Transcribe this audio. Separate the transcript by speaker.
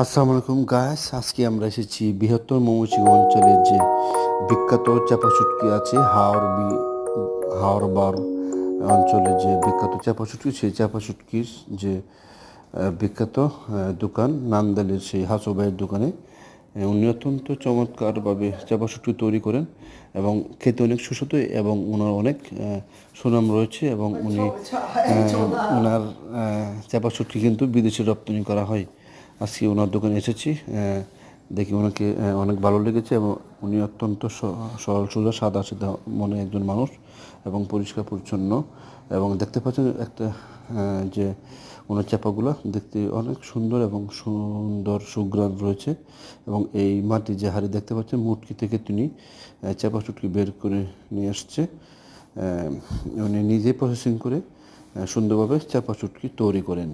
Speaker 1: আসসালামু আলাইকুম গাইস, আজকে আমরা এসেছি বৃহত্তর ময়মনসিংহ অঞ্চলের যে বিখ্যাত চাপা শুটকি আছে হাওড় অঞ্চলের যে বিখ্যাত চাপা শুটকি, সেই চাপা শুটকির যে বিখ্যাত দোকান নান্দালের সেই হাসু ভাইয়ের দোকানে উনি অত্যন্ত চমৎকারভাবে চাপা শুটকি তৈরি করেন এবং খেতে অনেক সুস্বাদু এবং ওনার অনেক সুনাম রয়েছে এবং ওনার চাপা শুটকি কিন্তু বিদেশে রপ্তানি করা হয়। আজকে ওনার দোকানে এসেছি, দেখি ওনাকে অনেক ভালো লেগেছে এবং উনি অত্যন্ত সরল সোজা সাদা সিধা মনে একজন মানুষ এবং পরিষ্কার পরিচ্ছন্ন এবং দেখতে পাচ্ছেন একটা যে ওনার চাপাগুলো দেখতে অনেক সুন্দর এবং সুন্দর সুঘ্রাণ রয়েছে এবং এই মাটি যে হাড়ি দেখতে পাচ্ছেন মুটকি থেকে তিনি চাপা শুটকি বের করে নিয়ে আসছে। উনি নিজে প্রসেসিং করে সুন্দরভাবে চাপা শুটকি তৈরি করেন।